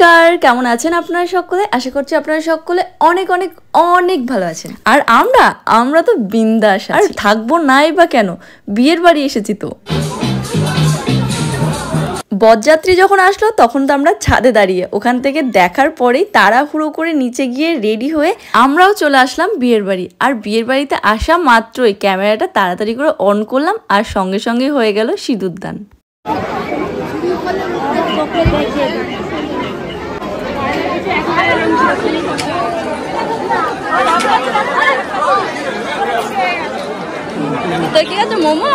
নমস্কার, কেমন আছেন আপনারা সকলে? আশা করছি আপনারা সকলে অনেক অনেক অনেক ভালো আছেন। আর আমরা তো বিন্দাস আর থাকবো নাই বা কেন, বিয়ের বাড়ি এসেছি তো। বরযাত্রী যখন আসলো তখন তো আমরা ছাদে দাঁড়িয়ে ওখান থেকে দেখার পরেই তাড়াহুড়ো করে নিচে গিয়ে রেডি হয়ে আমরাও চলে আসলাম বিয়ের বাড়ি। আর বিয়ের বাড়িতে আসা মাত্রই ক্যামেরাটা তাড়াতাড়ি করে অন করলাম আর সঙ্গে সঙ্গে হয়ে গেল সিঁদুরদান। ঠিক আছে মোমো,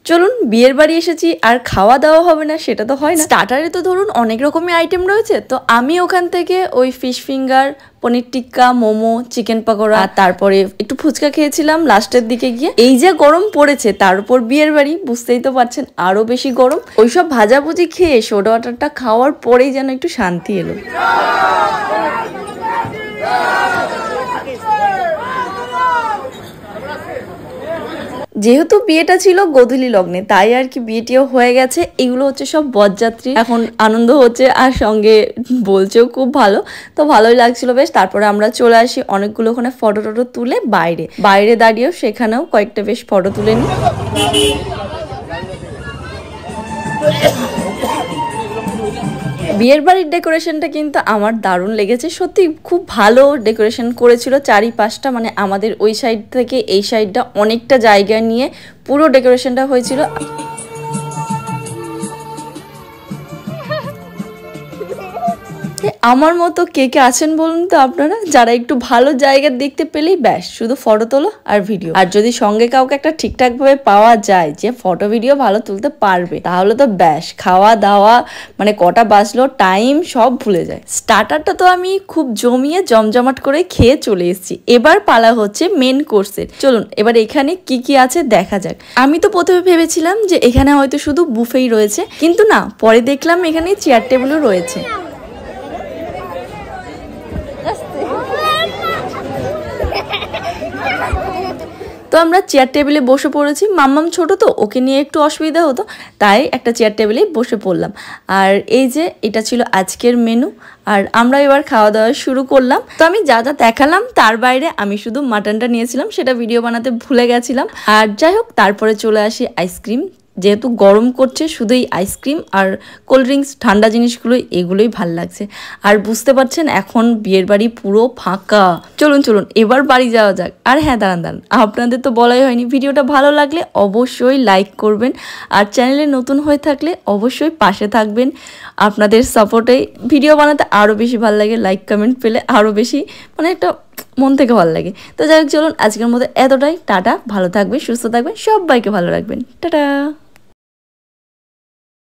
চলুন বিয়ের বাড়ি এসেছি আর খাওয়া দাওয়া হবে না সেটা তো হয় না। স্টার্টারে তো ধরুন অনেক রকমের আইটেম রয়েছে, তো আমি ওখান থেকে ওই fish finger, paneer tikka, momo, chicken pakora, তারপরে একটু ফুচকা খেয়েছিলাম লাস্টের দিকে গিয়ে। এই যে গরম পড়েছে তার উপর বিয়ের বাড়ি, বুঝতেই তো পারছেন আরো বেশি গরম। ওইসব ভাজাভুজি খেয়ে সোডা ওয়াটারটা খাওয়ার পরেই যেন একটু শান্তি এলো। যেহেতু বিয়েটা ছিল গোধূলি লগ্নে, তাই আর কি বিয়েটিও হয়ে গেছে। এগুলো হচ্ছে সব বরযাত্রী, এখন আনন্দ হচ্ছে আর সঙ্গে বলছেও খুব ভালো, তো ভালোই লাগছিল বেশ। তারপরে আমরা চলে আসি অনেকগুলো ওখানে ফটো টটো তুলে বাইরে দাঁড়িয়েও সেখানেও কয়েকটা বেশ ফটো তুলে নিই। বিয়ের বাড়ির ডেকোরেশনটা কিন্তু আমার দারুণ লেগেছে, সত্যি খুব ভালো ডেকোরেশন করেছিল চারিপাশটা, মানে আমাদের ওই সাইড থেকে এই সাইডটা অনেকটা জায়গা নিয়ে পুরো ডেকোরেশনটা হয়েছিল। আমার মতো কে কে আছেন বলুন তো আপনারা, যারা একটু ভালো জায়গা দেখতে পেলেই ব্যাস শুধু ফটো তোলো আর ভিডিও। আর যদি সঙ্গে কাউকে একটা ঠিকঠাক ভাবে পাওয়া যায় যে ফটো ভিডিও ভালো তুলতে পারবে, তাহলে তো ব্যাস খাওয়া দাওয়া মানে কটা বাজলো টাইম সব ভুলে যায়। স্টার্টারটা তো আমি খুব জমিয়ে জমজমাট করে খেয়ে চলে এসেছি, এবার পালা হচ্ছে মেন কোর্সের। চলুন এবার এখানে কি কি আছে দেখা যাক। আমি তো প্রথমে ভেবেছিলাম যে এখানে হয়তো শুধু বুফেই রয়েছে, কিন্তু না, পরে দেখলাম এখানে চেয়ার টেবিলও রয়েছে। তো আমরা চেয়ার টেবিলে বসে পড়েছি, মাম্মাম ছোট তো ওকে নিয়ে একটু অসুবিধা হতো, তাই একটা চেয়ার টেবিলে বসে পড়লাম। আর এই যে এটা ছিল আজকের মেনু, আর আমরা এবার খাওয়া দাওয়া শুরু করলাম। তো আমি যা যা দেখালাম তার বাইরে আমি শুধু মাটনটা নিয়েছিলাম, সেটা ভিডিও বানাতে ভুলে গেছিলাম। আর যাই হোক, তারপরে চলে আসি আইসক্রিম, যেহেতু গরম করছে শুধু এই আইসক্রিম আর কোল্ড ড্রিঙ্কস ঠান্ডা জিনিসগুলোই, এগুলোই ভাল লাগছে। আর বুঝতে পারছেন এখন বিয়ের বাড়ি পুরো ফাঁকা। চলুন এবার বাড়ি যাওয়া যাক। আর হ্যাঁ দাঁড়ান, আপনাদের তো বলাই হয়নি, ভিডিওটা ভালো লাগলে অবশ্যই লাইক করবেন, আর চ্যানেলে নতুন হয়ে থাকলে অবশ্যই পাশে থাকবেন। আপনাদের সাপোর্টে ভিডিও বানাতে আরও বেশি ভালো লাগে, লাইক কমেন্ট পেলে আরও বেশি মানে একটা মন থেকে ভালো লাগে। তো যাই হোক, চলুন আজকের মতো এতটাই। টাটা, ভালো থাকবেন, সুস্থ থাকবেন, সবাইকে ভালো রাখবেন, টাটা।